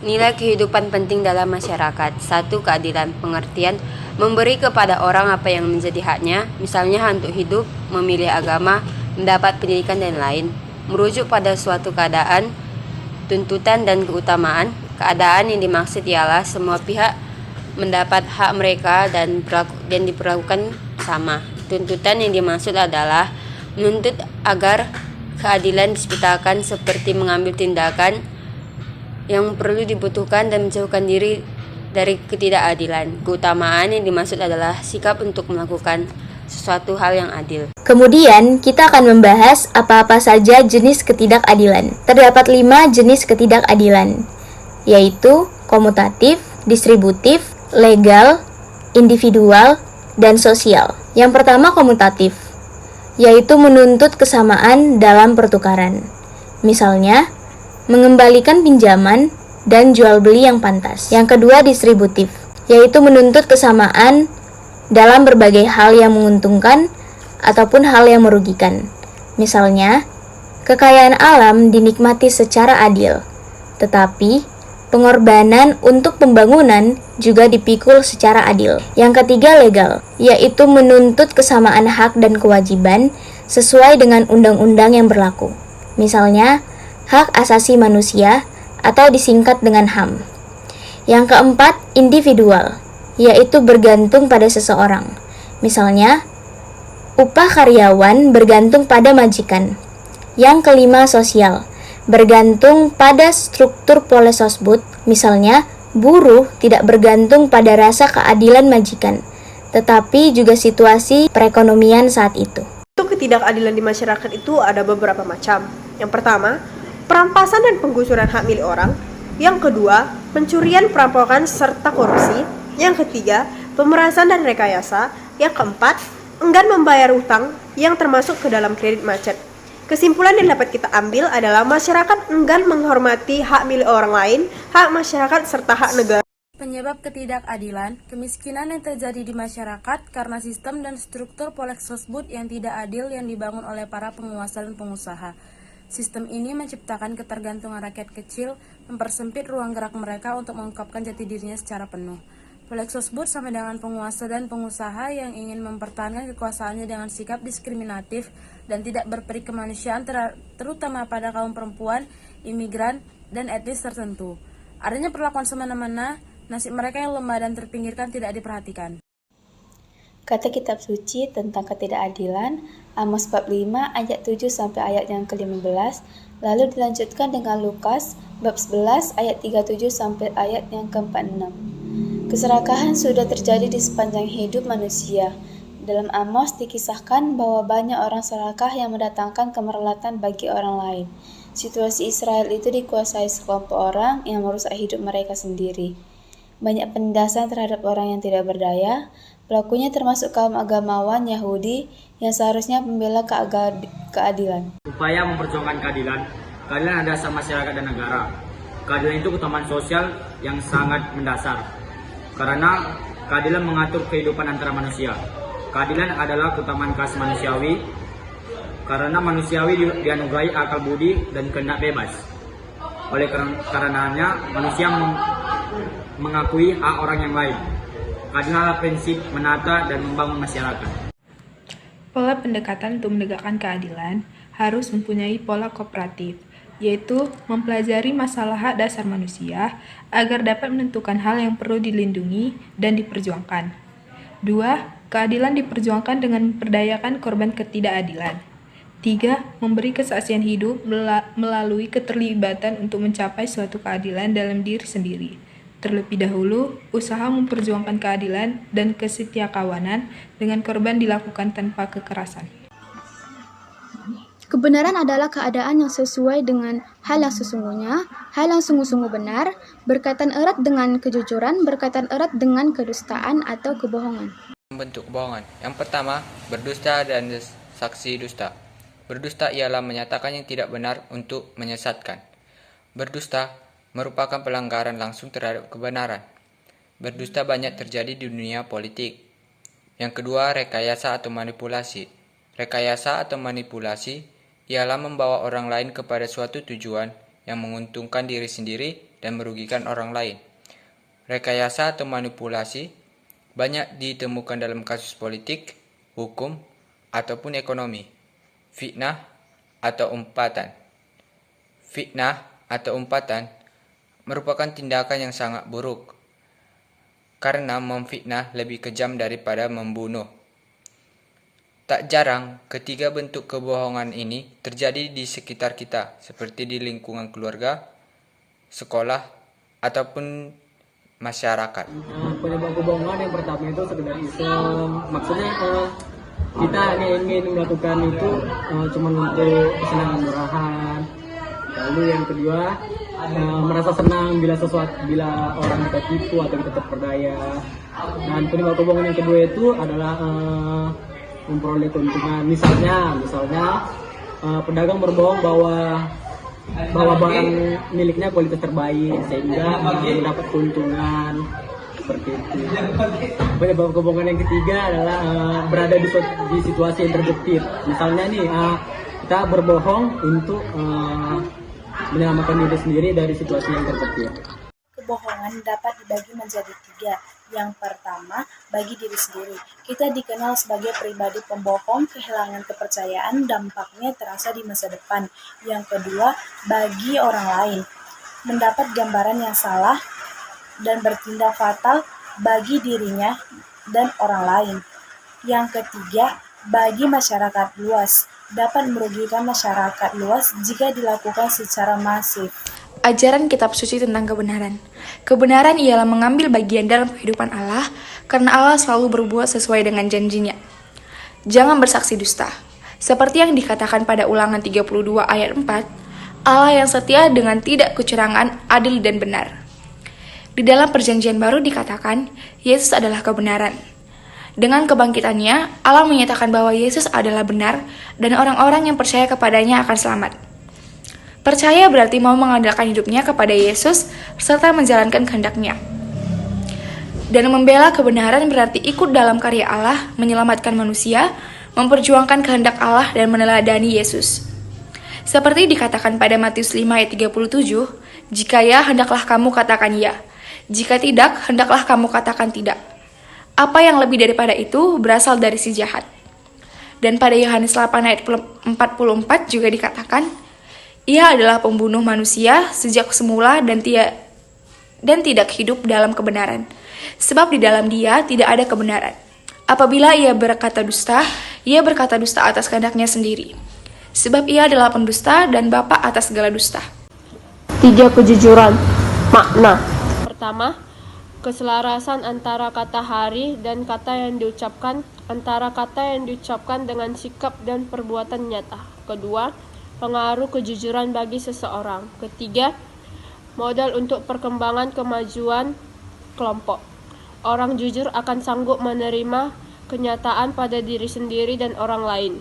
Nilai kehidupan penting dalam masyarakat. 1. Keadilan. Pengertian memberi kepada orang apa yang menjadi haknya, misalnya hak untuk hidup, memilih agama, mendapat pendidikan dan lain. Merujuk pada suatu keadaan, tuntutan dan keutamaan. Keadaan yang dimaksud ialah semua pihak mendapat hak mereka dan diperlakukan sama. Tuntutan yang dimaksud adalah menuntut agar keadilan diciptakan, seperti mengambil tindakan yang perlu dibutuhkan dan menjauhkan diri dari ketidakadilan. Keutamaan yang dimaksud adalah sikap untuk melakukan sesuatu hal yang adil. Kemudian, kita akan membahas apa-apa saja jenis ketidakadilan. Terdapat 5 jenis ketidakadilan, yaitu komutatif, distributif, legal, individual, dan sosial. Yang pertama, komutatif, yaitu menuntut kesamaan dalam pertukaran. Misalnya, mengembalikan pinjaman dan jual beli yang pantas. Yang kedua, distributif, yaitu menuntut kesamaan dalam berbagai hal yang menguntungkan ataupun hal yang merugikan. Misalnya, kekayaan alam dinikmati secara adil, tetapi pengorbanan untuk pembangunan juga dipikul secara adil. Yang ketiga, legal, yaitu menuntut kesamaan hak dan kewajiban sesuai dengan undang-undang yang berlaku. Misalnya, hak asasi manusia atau disingkat dengan HAM. Yang keempat, individual, yaitu bergantung pada seseorang. Misalnya, upah karyawan bergantung pada majikan. Yang kelima, sosial, bergantung pada struktur polesosbud. Misalnya, buruh tidak bergantung pada rasa keadilan majikan, tetapi juga situasi perekonomian saat itu. Untuk ketidakadilan di masyarakat itu ada beberapa macam. Yang pertama, perampasan dan penggusuran hak milik orang. Yang kedua, pencurian, perampokan, serta korupsi. Yang ketiga, pemerasan dan rekayasa. Yang keempat, enggan membayar utang yang termasuk ke dalam kredit macet. Kesimpulan yang dapat kita ambil adalah masyarakat enggan menghormati hak milik orang lain, hak masyarakat, serta hak negara. Penyebab ketidakadilan, kemiskinan yang terjadi di masyarakat karena sistem dan struktur polesosbud yang tidak adil yang dibangun oleh para penguasa dan pengusaha. Sistem ini menciptakan ketergantungan rakyat kecil, mempersempit ruang gerak mereka untuk mengungkapkan jati dirinya secara penuh. Polesosbud sama dengan penguasa dan pengusaha yang ingin mempertahankan kekuasaannya dengan sikap diskriminatif dan tidak berperi kemanusiaan terutama pada kaum perempuan, imigran, dan etnis tertentu. Adanya perlakuan semena-mena, nasib mereka yang lemah dan terpinggirkan tidak diperhatikan. Kata kitab suci tentang ketidakadilan, Amos bab 5 ayat 7 sampai ayat yang ke-15, lalu dilanjutkan dengan Lukas bab 11 ayat 37 sampai ayat yang ke-46. Keserakahan sudah terjadi di sepanjang hidup manusia. Dalam Amos dikisahkan bahwa banyak orang serakah yang mendatangkan kemerilatan bagi orang lain. Situasi Israel itu dikuasai sekelompok orang yang merusak hidup mereka sendiri. Banyak penindasan terhadap orang yang tidak berdaya. Pelakunya termasuk kaum agamawan Yahudi yang seharusnya membela keadilan. Upaya memperjuangkan keadilan adalah dasar masyarakat dan negara. Keadilan itu keutamaan sosial yang sangat mendasar, karena keadilan mengatur kehidupan antara manusia. Keadilan adalah keutamaan khas manusiawi, karena manusiawi dianugerahi akal budi dan kehendak bebas. Oleh karenanya, manusia mengakui hak orang yang lain. Keadilan adalah prinsip menata dan membangun masyarakat. Pola pendekatan untuk menegakkan keadilan harus mempunyai pola kooperatif, yaitu mempelajari masalah hak dasar manusia agar dapat menentukan hal yang perlu dilindungi dan diperjuangkan. 2. Keadilan diperjuangkan dengan memperdayakan korban ketidakadilan. 3. Memberi kesaksian hidup melalui keterlibatan untuk mencapai suatu keadilan dalam diri sendiri. Terlebih dahulu, usaha memperjuangkan keadilan dan kesetiakawanan dengan korban dilakukan tanpa kekerasan. Kebenaran adalah keadaan yang sesuai dengan hal yang sesungguhnya, hal yang sungguh-sungguh benar, berkaitan erat dengan kejujuran, berkaitan erat dengan kedustaan atau kebohongan. Bentuk kebohongan. Yang pertama, berdusta dan saksi dusta. Berdusta ialah menyatakan yang tidak benar untuk menyesatkan. Berdusta merupakan pelanggaran langsung terhadap kebenaran. Berdusta banyak terjadi di dunia politik. Yang kedua, rekayasa atau manipulasi. Rekayasa atau manipulasi ialah membawa orang lain kepada suatu tujuan yang menguntungkan diri sendiri dan merugikan orang lain. Rekayasa atau manipulasi banyak ditemukan dalam kasus politik, hukum, ataupun ekonomi. Fitnah atau umpatan. Fitnah atau umpatan merupakan tindakan yang sangat buruk karena memfitnah lebih kejam daripada membunuh. Tak jarang ketiga bentuk kebohongan ini terjadi di sekitar kita, seperti di lingkungan keluarga, sekolah, ataupun masyarakat. Penyebab kebohongan yang pertama itu sekedar iseng. Maksudnya kita hanya ingin melakukan itu cuma untuk kesenangan murahan. Lalu yang kedua, merasa senang bila orang kita tipu atau kita terperdaya. Dan penyebab kebohongan yang kedua itu adalah memperoleh keuntungan. Misalnya pedagang berbohong bahwa barang miliknya kualitas terbaik sehingga mendapat keuntungan seperti itu. Penyebab kebohongan yang ketiga adalah berada di situasi yang terjepit. Misalnya nih kita berbohong untuk menyelamatkan diri sendiri dari situasi yang terjepit. Kebohongan dapat dibagi menjadi 3. Yang pertama, bagi diri sendiri. Kita dikenal sebagai pribadi pembohong, kehilangan kepercayaan, dampaknya terasa di masa depan. Yang kedua, bagi orang lain. Mendapat gambaran yang salah dan bertindak fatal bagi dirinya dan orang lain. Yang ketiga, bagi masyarakat luas. Dapat merugikan masyarakat luas jika dilakukan secara masif. Ajaran kitab suci tentang kebenaran. Kebenaran ialah mengambil bagian dalam kehidupan Allah, karena Allah selalu berbuat sesuai dengan janjinya. Jangan bersaksi dusta. Seperti yang dikatakan pada Ulangan 32 ayat 4, Allah yang setia dengan tidak kecurangan, adil dan benar. Di dalam perjanjian baru dikatakan, Yesus adalah kebenaran. Dengan kebangkitannya, Allah menyatakan bahwa Yesus adalah benar dan orang-orang yang percaya kepadanya akan selamat. Percaya berarti mau mengandalkan hidupnya kepada Yesus serta menjalankan kehendak-Nya. Dan membela kebenaran berarti ikut dalam karya Allah, menyelamatkan manusia, memperjuangkan kehendak Allah dan meneladani Yesus. Seperti dikatakan pada Matius 5 ayat 37, jika ya, hendaklah kamu katakan ya. Jika tidak, hendaklah kamu katakan tidak. Apa yang lebih daripada itu berasal dari si jahat. Dan pada Yohanes 8 ayat 44 juga dikatakan, ia adalah pembunuh manusia sejak semula dan tidak hidup dalam kebenaran. Sebab di dalam dia tidak ada kebenaran. Apabila ia berkata dusta atas kehendaknya sendiri. Sebab ia adalah pendusta dan bapa atas segala dusta. 3. Kejujuran. Makna. Pertama, keselarasan antara kata hari dan kata yang diucapkan, antara kata yang diucapkan dengan sikap dan perbuatan nyata. Kedua, pengaruh kejujuran bagi seseorang. Ketiga, modal untuk perkembangan kemajuan kelompok. Orang jujur akan sanggup menerima kenyataan pada diri sendiri dan orang lain.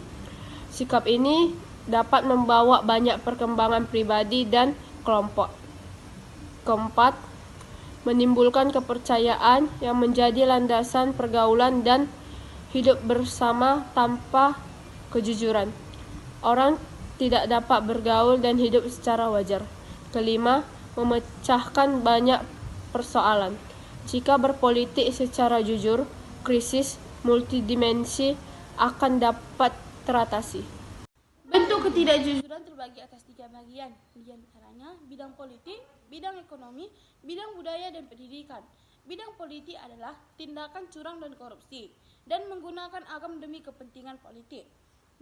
Sikap ini dapat membawa banyak perkembangan pribadi dan kelompok. Keempat, menimbulkan kepercayaan yang menjadi landasan pergaulan dan hidup bersama tanpa kejujuran. Orang tidak dapat bergaul dan hidup secara wajar. Kelima, memecahkan banyak persoalan. Jika berpolitik secara jujur, krisis multidimensi akan dapat teratasi. Bentuk ketidakjujuran terbagi atas 3 bagian, di antaranya bidang politik, bidang ekonomi, bidang budaya dan pendidikan. Bidang politik adalah tindakan curang dan korupsi, dan menggunakan agama demi kepentingan politik.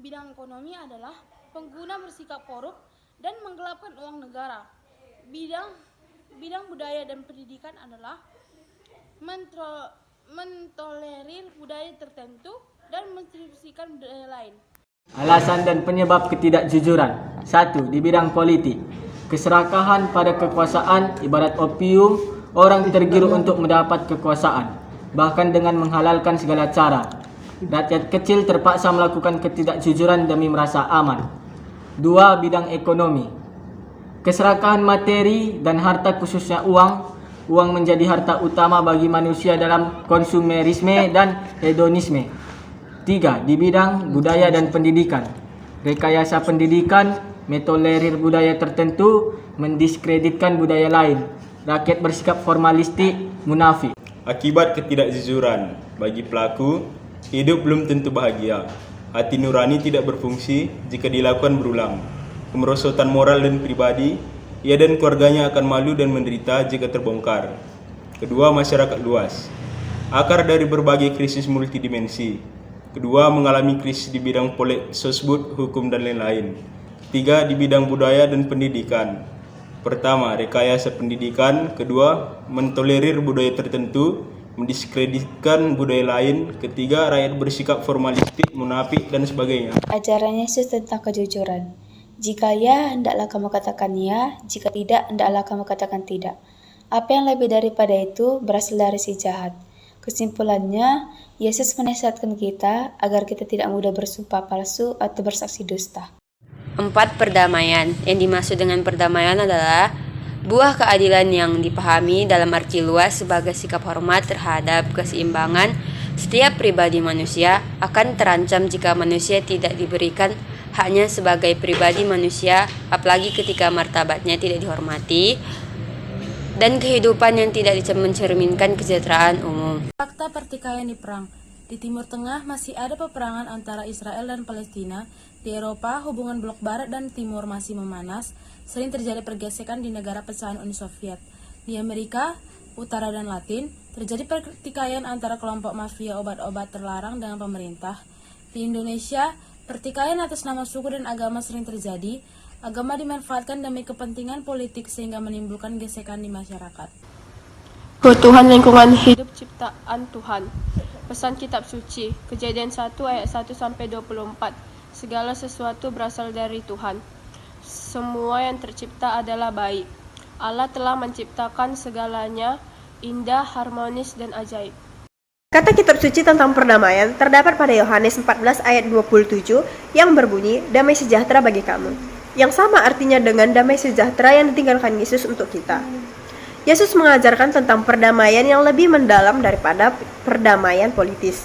Bidang ekonomi adalah pengguna bersikap korup dan menggelapkan uang negara. Bidang budaya dan pendidikan adalah mentolerir budaya tertentu dan mendistribusikan budaya lain. Alasan dan penyebab ketidakjujuran. 1. Di bidang politik. Keserakahan pada kekuasaan ibarat opium, orang tergiur untuk mendapat kekuasaan, bahkan dengan menghalalkan segala cara. Rakyat kecil terpaksa melakukan ketidakjujuran demi merasa aman. 2. Bidang ekonomi. Keserakahan materi dan harta, khususnya uang. Uang menjadi harta utama bagi manusia dalam konsumerisme dan hedonisme. 3. Di bidang budaya dan pendidikan. Rekayasa pendidikan, mentolerir budaya tertentu, mendiskreditkan budaya lain. Rakyat bersikap formalistik, munafik. Akibat ketidakjujuran, bagi pelaku, hidup belum tentu bahagia. Hati nurani tidak berfungsi jika dilakukan berulang. Kemerosotan moral dan pribadi, ia dan keluarganya akan malu dan menderita jika terbongkar. Kedua, masyarakat luas. Akar dari berbagai krisis multidimensi. Kedua, mengalami krisis di bidang politik, sosbud, hukum, dan lain-lain. Ketiga, di bidang budaya dan pendidikan. Pertama, rekayasa pendidikan. Kedua, mentolerir budaya tertentu, mendiskreditkan budaya lain. Ketiga, rakyat bersikap formalistik, munafik, dan sebagainya. Ajaran Yesus tentang kejujuran. Jika ya, hendaklah kamu katakan ya. Jika tidak, hendaklah kamu katakan tidak. Apa yang lebih daripada itu berasal dari si jahat. Kesimpulannya, Yesus menasihatkan kita agar kita tidak mudah bersumpah palsu atau bersaksi dusta. 4. Perdamaian. Yang dimaksud dengan perdamaian adalah buah keadilan yang dipahami dalam arti luas sebagai sikap hormat terhadap keseimbangan setiap pribadi manusia akan terancam jika manusia tidak diberikan haknya sebagai pribadi manusia, apalagi ketika martabatnya tidak dihormati dan kehidupan yang tidak mencerminkan kesejahteraan umum. Fakta pertikaian di perang. Di Timur Tengah masih ada peperangan antara Israel dan Palestina. Di Eropa, hubungan blok barat dan timur masih memanas. Sering terjadi pergesekan di negara pecahan Uni Soviet. Di Amerika, Utara dan Latin, terjadi pertikaian antara kelompok mafia obat-obat terlarang dengan pemerintah. Di Indonesia, pertikaian atas nama suku dan agama sering terjadi. Agama dimanfaatkan demi kepentingan politik sehingga menimbulkan gesekan di masyarakat. Keutuhan lingkungan hidup ciptaan Tuhan. Pesan kitab suci, Kejadian 1 ayat 1-24. Segala sesuatu berasal dari Tuhan. Semua yang tercipta adalah baik. Allah telah menciptakan segalanya indah, harmonis, dan ajaib. Kata kitab suci tentang perdamaian terdapat pada Yohanes 14 ayat 27 yang berbunyi, damai sejahtera bagi kamu. Yang sama artinya dengan damai sejahtera yang ditinggalkan Yesus untuk kita. Yesus mengajarkan tentang perdamaian yang lebih mendalam daripada perdamaian politis.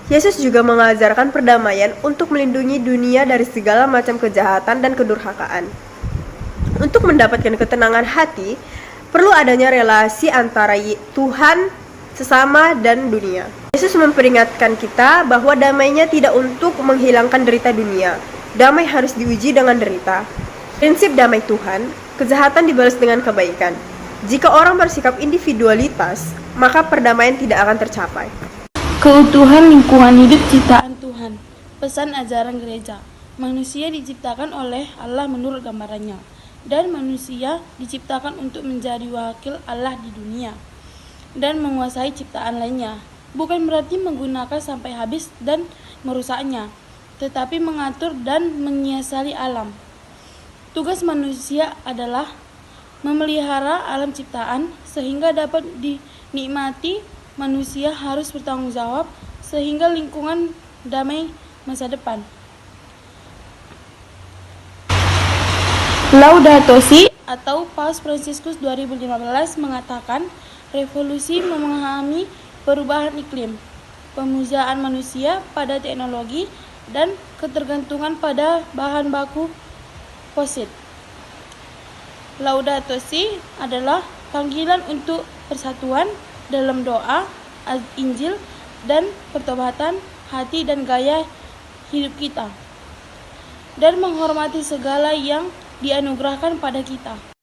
Yesus juga mengajarkan perdamaian untuk melindungi dunia dari segala macam kejahatan dan kedurhakaan. Untuk mendapatkan ketenangan hati, perlu adanya relasi antara Tuhan, sesama, dan dunia. Yesus memperingatkan kita bahwa damainya tidak untuk menghilangkan derita dunia. Damai harus diuji dengan derita. Prinsip damai Tuhan, kejahatan dibalas dengan kebaikan. Jika orang bersikap individualitas, maka perdamaian tidak akan tercapai. Keutuhan lingkungan hidup ciptaan Tuhan. Pesan ajaran gereja. Manusia diciptakan oleh Allah menurut gambarannya, dan manusia diciptakan untuk menjadi wakil Allah di dunia dan menguasai ciptaan lainnya. Bukan berarti menggunakan sampai habis dan merusaknya, tetapi mengatur dan menyiasati alam. Tugas manusia adalah memelihara alam ciptaan sehingga dapat dinikmati. Manusia harus bertanggung jawab sehingga lingkungan damai masa depan. Laudato Si atau Paus Fransiskus 2015 mengatakan revolusi memahami perubahan iklim, pemujaan manusia pada teknologi, dan ketergantungan pada bahan baku fosil. Laudato Si adalah panggilan untuk persatuan dalam doa, Injil, dan pertobatan hati dan gaya hidup kita, dan menghormati segala yang dianugerahkan pada kita.